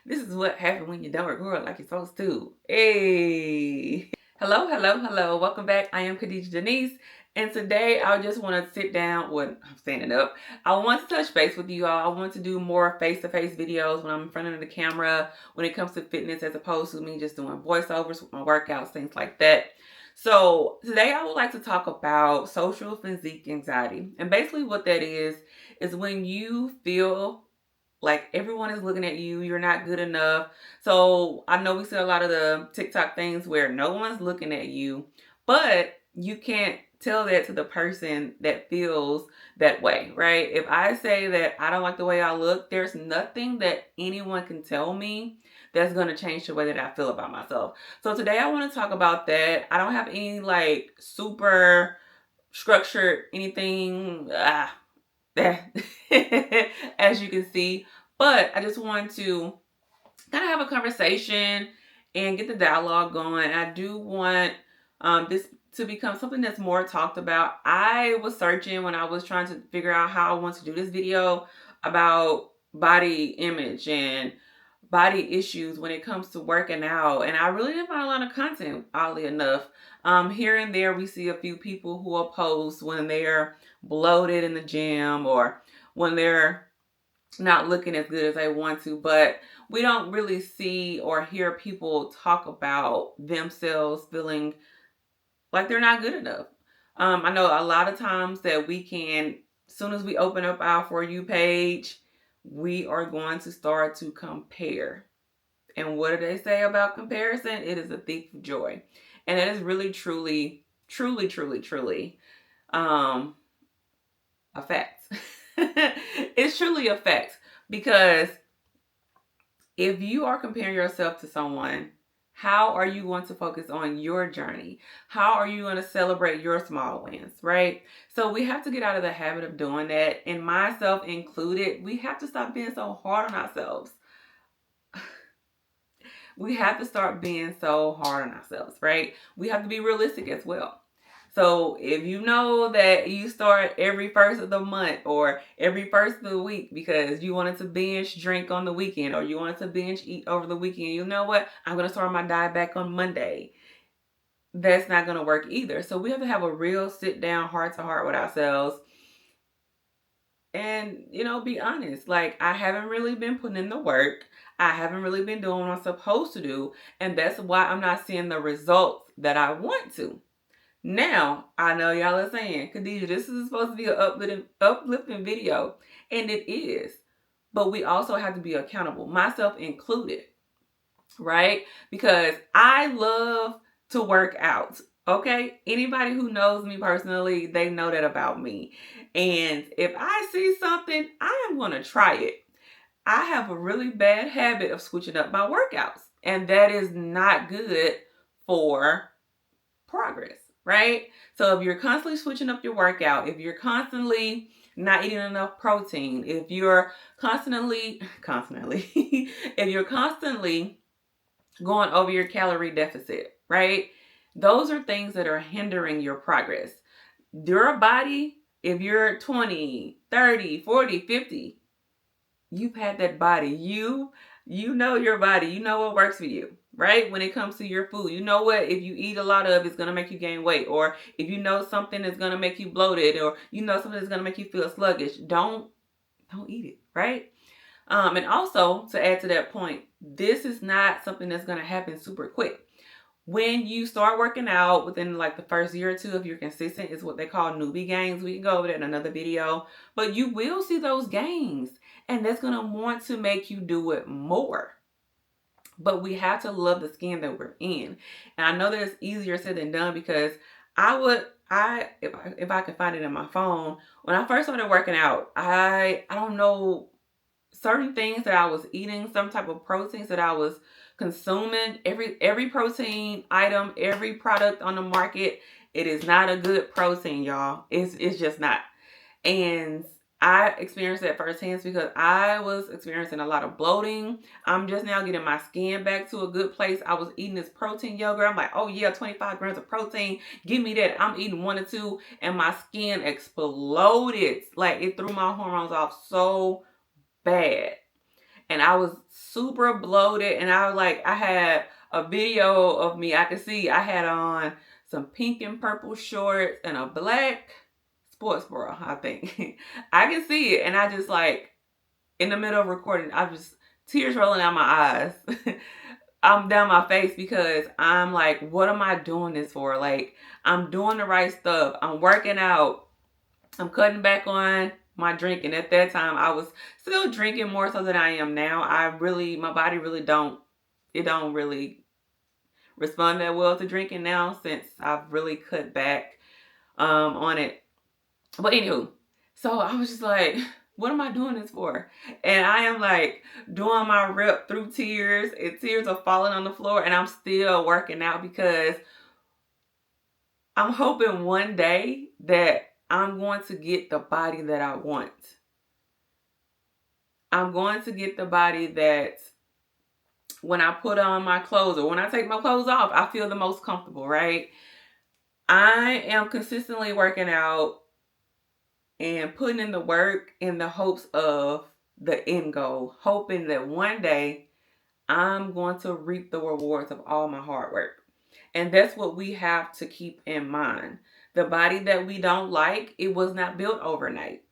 This is what happens when you don't record like you're supposed to. Hey. Hello, hello, hello. Welcome back. I am Khadijah Denise. And today I just want to sit down. Well, I'm standing up. I want to touch base with you all. I want to do more face-to-face videos when I'm in front of the camera when it comes to fitness as opposed to me just doing voiceovers with my workouts, things like that. So today I would like to talk about social physique anxiety. And basically what that is when you feel like everyone is looking at you, you're not good enough. So I know we see a lot of the TikTok things where no one's looking at you, but you can't tell that to the person that feels that way, right? If I say that I don't like the way I look, there's nothing that anyone can tell me that's going to change the way that I feel about myself. So today I want to talk about that. I don't have any like super structured anything as you can see. But I just want to kind of have a conversation and get the dialogue going. I do want this to become something that's more talked about. I was searching when I was trying to figure out how I want to do this video about body image and body issues when it comes to working out. And I really didn't find a lot of content, oddly enough. Here and there, we see a few people who will post when they're bloated in the gym or when they're not looking as good as they want to, but we don't really see or hear people talk about themselves feeling like they're not good enough. I know a lot of times that we can, as soon as we open up our For You page, we are going to start to compare. And what do they say about comparison? It is a thief of joy. And it is really, truly um, a fact. It's truly a fact because if you are comparing yourself to someone, how are you going to focus on your journey? How are you going to celebrate your small wins, right? So we have to get out of the habit of doing that, and myself included. We have to stop being so hard on ourselves. We have to start being so hard on ourselves, right? We have to be realistic as well. So if you know that you start every first of the month or every first of the week because you wanted to binge drink on the weekend or you wanted to binge eat over the weekend, you know what? I'm going to start my diet back on Monday. That's not going to work either. So we have to have a real sit down, heart to heart with ourselves and, be honest. Like, I haven't really been putting in the work. I haven't really been doing what I'm supposed to do. And that's why I'm not seeing the results that I want to. Now, I know y'all are saying, Khadijah, this is supposed to be an uplifting video. And it is. But we also have to be accountable, myself included, right? Because I love to work out. Okay? Anybody who knows me personally, they know that about me. And if I see something, I am going to try it. I have a really bad habit of switching up my workouts. And that is not good for progress, right? So if you're constantly switching up your workout, if you're constantly not eating enough protein, if you're constantly, if you're constantly going over your calorie deficit, right? Those are things that are hindering your progress. Your body, if you're 20, 30, 40, 50, you've had that body. You know your body. You know what works for you, right? When it comes to your food, you know what, if you eat a lot of, it's going to make you gain weight. Or if you know something is going to make you bloated, or you know something is going to make you feel sluggish, don't eat it, right? And also, to add to that point, this is not something that's going to happen super quick. When you start working out within like the first year or two, if you're consistent, is what they call newbie gains. We can go over that in another video, but you will see those gains, and that's going to want to make you do it more. But we have to love the skin that we're in. And I know that it's easier said than done because if I could find it in my phone, when I first started working out, I don't know, certain things that I was eating, some type of proteins that I was consuming, every protein item, every product on the market, it is not a good protein, y'all. It's just not. And I experienced that firsthand because I was experiencing a lot of bloating. I'm just now getting my skin back to a good place. I was eating this protein yogurt. I'm like, oh yeah, 25 grams of protein. Give me that. I'm eating 1 or 2 and my skin exploded. Like, it threw my hormones off so bad. and I was super bloated, and I had a video of me. I could see I had on some pink and purple shorts and a black sports bra, I think. I can see it, and I just like in the middle of recording, I just tears rolling out my eyes. I'm down my face because I'm like, what am I doing this for? Like, I'm doing the right stuff. I'm working out. I'm cutting back on my drinking. At that time, I was still drinking more so than I am now. My body really don't really respond that well to drinking now since I've really cut back on it. But anywho, so I was just like, what am I doing this for? And I am like doing my rep through tears, and tears are falling on the floor, and I'm still working out because I'm hoping one day that I'm going to get the body that I want. I'm going to get the body that when I put on my clothes or when I take my clothes off, I feel the most comfortable, right? I am consistently working out and putting in the work in the hopes of the end goal, hoping that one day I'm going to reap the rewards of all my hard work. And that's what we have to keep in mind. The body that we don't like, it was not built overnight.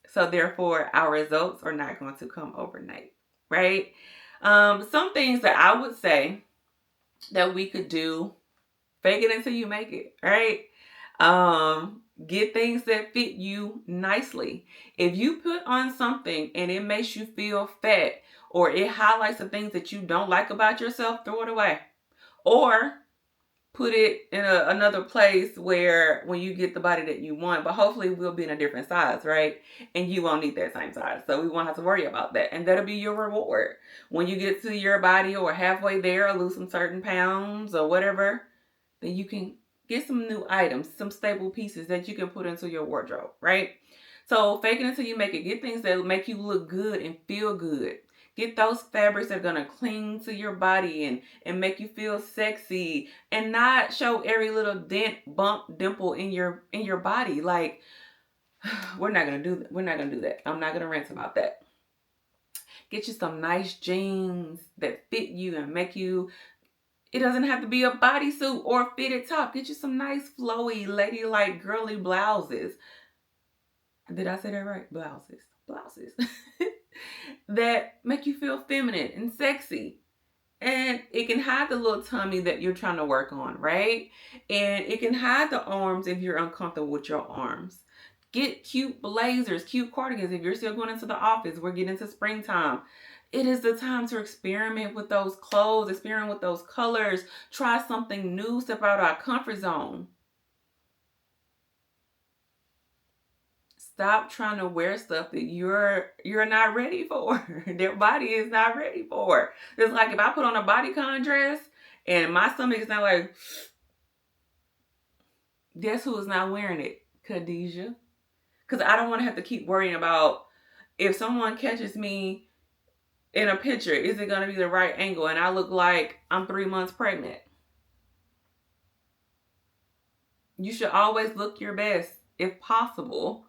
So therefore, our results are not going to come overnight, right? Some things that I would say that we could do, fake it until you make it, right? Get things that fit you nicely. If you put on something and it makes you feel fat or it highlights the things that you don't like about yourself, throw it away. Or put it in another place where when you get the body that you want, but hopefully we'll be in a different size, right? And you won't need that same size. So we won't have to worry about that. And that'll be your reward. When you get to your body or halfway there or lose some certain pounds or whatever, then you can get some new items, some stable pieces that you can put into your wardrobe, right? So fake it until you make it. Get things that make you look good and feel good. Get those fabrics that are going to cling to your body and make you feel sexy and not show every little dent, bump, dimple in your body. Like, we're not going to do that. We're not going to do that. I'm not going to rant about that. Get you some nice jeans that fit you and make you. It doesn't have to be a bodysuit or a fitted top. Get you some nice flowy, ladylike, girly blouses. Did I say that right? Blouses. That make you feel feminine and sexy. And it can hide the little tummy that you're trying to work on, right? And it can hide the arms if you're uncomfortable with your arms. Get cute blazers, cute cardigans. If you're still going into the office, we're getting into springtime. It is the time to experiment with those clothes, experiment with those colors, try something new, step out of our comfort zone. Stop trying to wear stuff that you're not ready for. Their body is not ready for. It's like if I put on a bodycon dress and my stomach is not like, guess who is not wearing it? Khadijah. Because I don't want to have to keep worrying about if someone catches me in a picture, is it going to be the right angle? And I look like I'm 3 months pregnant. You should always look your best if possible.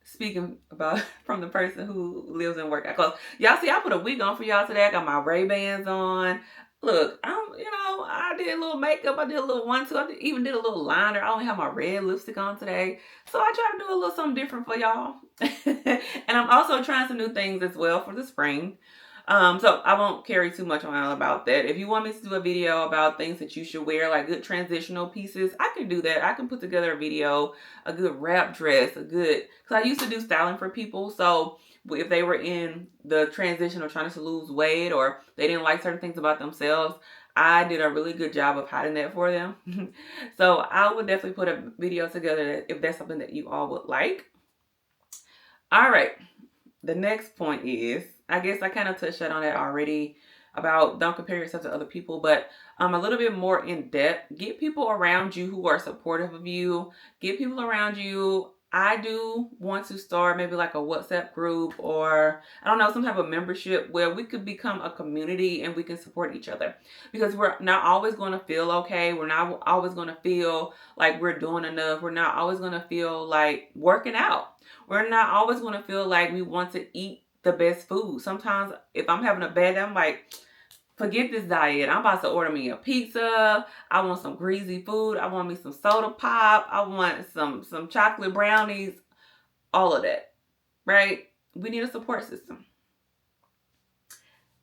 Speaking about from the person who lives and works. Because y'all see, I put a wig on for y'all today. I got my Ray-Bans on. Look, I did a little makeup. I did a little 1-2. Even did a little liner. I only have my red lipstick on today. So I try to do a little something different for y'all. And I'm also trying some new things as well for the spring. So I won't carry too much on about that. If you want me to do a video about things that you should wear, like good transitional pieces, I can do that. I can put together a video, a good wrap dress, because I used to do styling for people. So if they were in the transition of trying to lose weight or they didn't like certain things about themselves, I did a really good job of hiding that for them. So I would definitely put a video together if that's something that you all would like. All right. The next point is, I guess I kind of touched on that already about don't compare yourself to other people, but a little bit more in depth. Get people around you who are supportive of you. Get people around you. I do want to start maybe like a WhatsApp group or I don't know, some type of membership where we could become a community and we can support each other, because we're not always going to feel okay. We're not always going to feel like we're doing enough. We're not always going to feel like working out. We're not always going to feel like we want to eat the best food. Sometimes if I'm having a bad day, I'm like, forget this diet. I'm about to order me a pizza. I want some greasy food. I want me some soda pop. I want some chocolate brownies. All of that, right? We need a support system.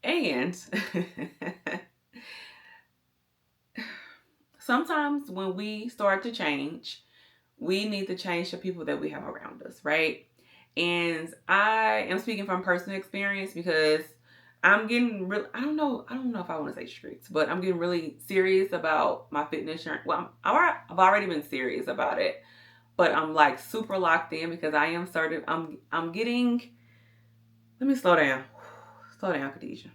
And sometimes when we start to change, we need to change the people that we have around us, right? And I am speaking from personal experience because I'm getting real. I don't know if I want to say strict, but I'm getting really serious about my fitness journey. Well, I've already been serious about it, but I'm like super locked in because I am started. I'm getting. Let me slow down. Slow down, Khadijah.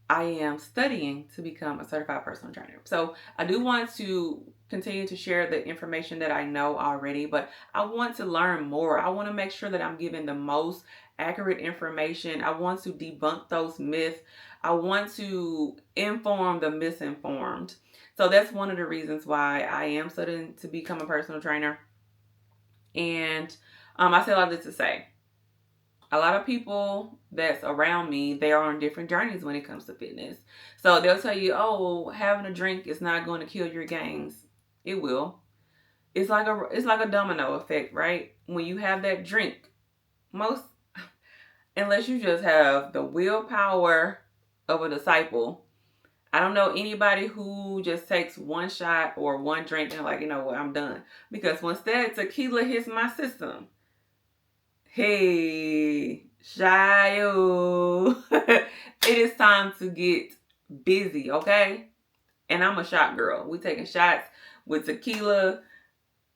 I am studying to become a certified personal trainer. So I do want to continue to share the information that I know already, but I want to learn more. I want to make sure that I'm giving the most accurate information. I want to debunk those myths. I want to inform the misinformed. So that's one of the reasons why I am studying to become a personal trainer. And I say all this to say, a lot of people that's around me, they are on different journeys when it comes to fitness. So they'll tell you, oh, having a drink is not going to kill your gains. It will. It's like a domino effect, right? When you have that drink, most unless you just have the willpower of a disciple, I don't know anybody who just takes one shot or one drink and like, you know what, I'm done. Because once that tequila hits my system, hey, Shayo, it is time to get busy, okay? And I'm a shot girl. We taking shots with tequila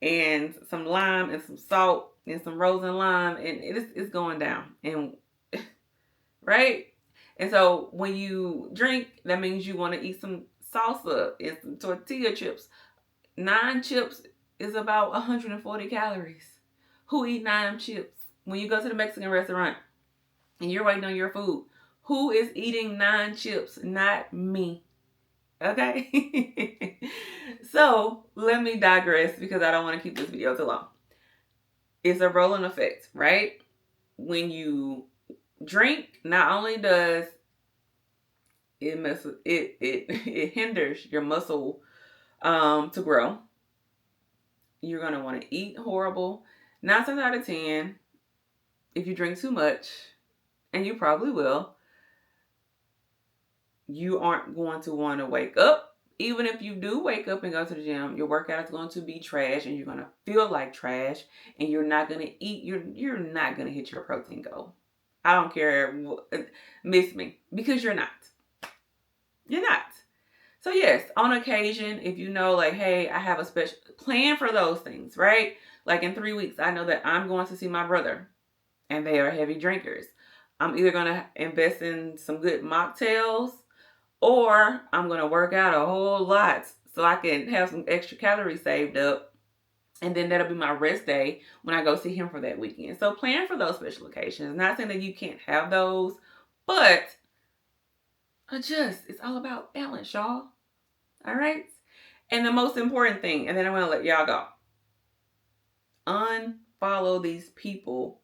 and some lime and some salt and some rose and lime, and it's going down. And right? And so when you drink, that means you want to eat some salsa and some tortilla chips. 9 chips is about 140 calories. Who eat 9 chips? When you go to the Mexican restaurant and you're waiting on your food, who is eating 9 chips? Not me. Okay? So let me digress because I don't want to keep this video too long. It's a rolling effect, right? When you drink, not only does it hinders your muscle to grow. You're gonna want to eat horrible. 9 times out of 10, if you drink too much, and you probably will, you aren't going to want to wake up. Even if you do wake up and go to the gym, your workout is going to be trash, and you're gonna feel like trash, and you're not gonna eat. You're not gonna hit your protein goal. I don't care. Miss me because you're not. You're not. So yes, on occasion, if you know like, hey, I have a special plan for those things, right? Like in 3 weeks, I know that I'm going to see my brother and they are heavy drinkers. I'm either going to invest in some good mocktails or I'm going to work out a whole lot so I can have some extra calories saved up. And then that'll be my rest day when I go see him for that weekend. So plan for those special occasions. Not saying that you can't have those, but adjust. It's all about balance, y'all. All right? And the most important thing, and then I'm going to let y'all go. Unfollow these people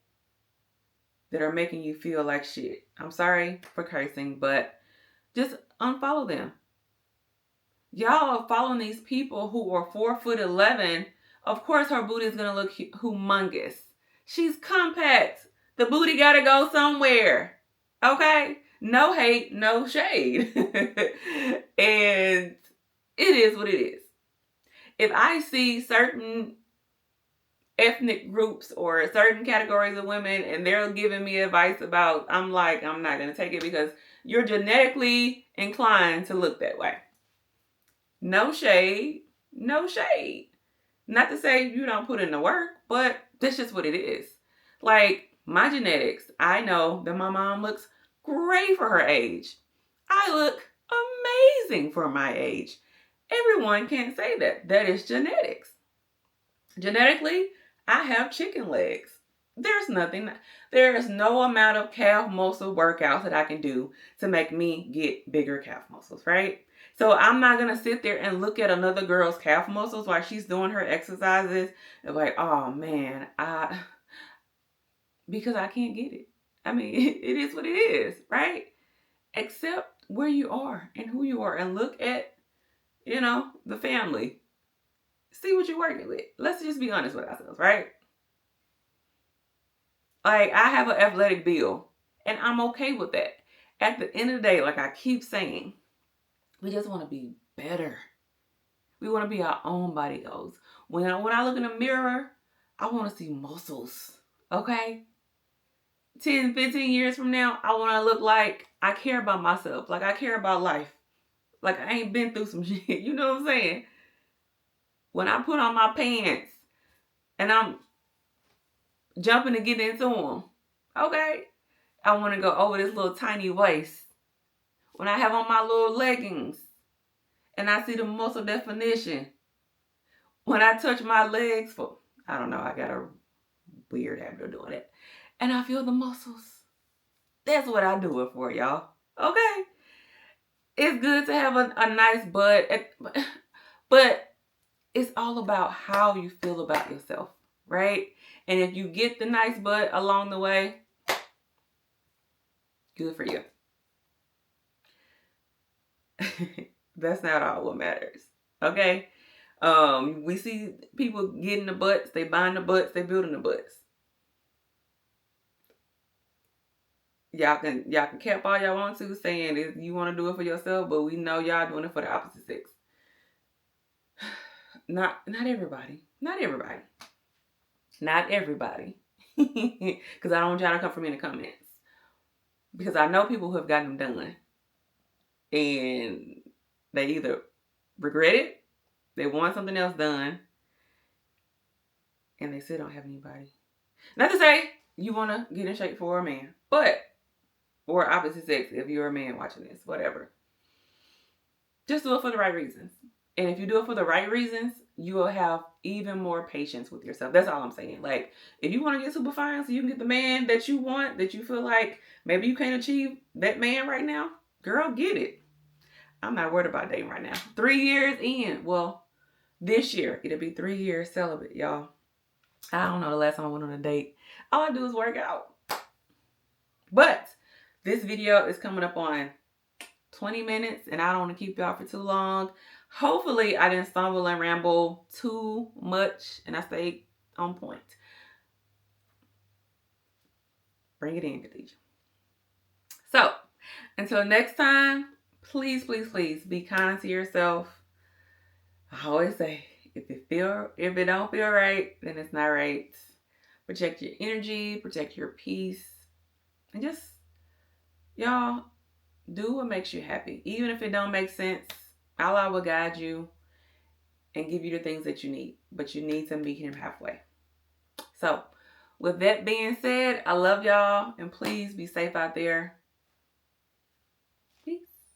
that are making you feel like shit. I'm sorry for cursing, but just unfollow them. Y'all are following these people who are 4'11". Of course her booty is going to look humongous. She's compact. The booty got to go somewhere. Okay? No hate, no shade. And it is what it is. If I see certain ethnic groups or certain categories of women and they're giving me advice about, I'm like, I'm not going to take it because you're genetically inclined to look that way. No shade, no shade. Not to say you don't put in the work, but that's just what it is. Like my genetics, I know that my mom looks great for her age. I look amazing for my age. Everyone can't say that. That is genetics. Genetically, I have chicken legs. There is no amount of calf muscle workouts that I can do to make me get bigger calf muscles, right? So I'm not going to sit there and look at another girl's calf muscles while she's doing her exercises and like, oh man, because I can't get it. I mean, it is what it is, right? Accept where you are and who you are and look at, the family. See what you're working with. Let's just be honest with ourselves, right? Like, I have an athletic build and I'm okay with that. At the end of the day, like I keep saying, we just want to be better. We want to be our own body goals. When I look in the mirror, I want to see muscles. Okay? 10, 15 years from now, I want to look like I care about myself. Like I care about life. Like I ain't been through some shit. You know what I'm saying? When I put on my pants and I'm jumping to get into them, okay? I want to go over this little tiny waist. When I have on my little leggings and I see the muscle definition. When I touch my legs I don't know, I got a weird habit of doing it. And I feel the muscles. That's what I do it for, y'all. Okay? It's good to have a nice butt, but it's all about how you feel about yourself, right? And if you get the nice butt along the way, good for you. That's not all what matters, okay? We see people getting the butts, they buying the butts, they building the butts. Y'all can cap all y'all want to saying if you want to do it for yourself, but we know y'all doing it for the opposite sex. Not everybody. Not everybody. Not everybody. Because I don't want y'all to come for me in the comments. Because I know people who have gotten them done. And they either regret it, they want something else done, and they still don't have anybody. Not to say you want to get in shape for a man, but, or opposite sex, if you're a man watching this, whatever. Just do it for the right reasons. And if you do it for the right reasons, you will have even more patience with yourself. That's all I'm saying. Like, if you want to get super fine so you can get the man that you want, that you feel like maybe you can't achieve that man right now, girl, get it. I'm not worried about dating right now. 3 years in. Well, this year, it'll be 3 years celibate, y'all. I don't know the last time I went on a date. All I do is work out. But this video is coming up on 20 minutes, and I don't want to keep y'all for too long. Hopefully, I didn't stumble and ramble too much, and I stayed on point. Bring it in, Khadijah. So, until next time, please, please, please be kind to yourself. I always say, if it don't feel right, then it's not right. Protect your energy, protect your peace, and just, y'all, do what makes you happy. Even if it don't make sense, Allah will guide you and give you the things that you need. But you need to meet him halfway. So, with that being said, I love y'all, and please be safe out there.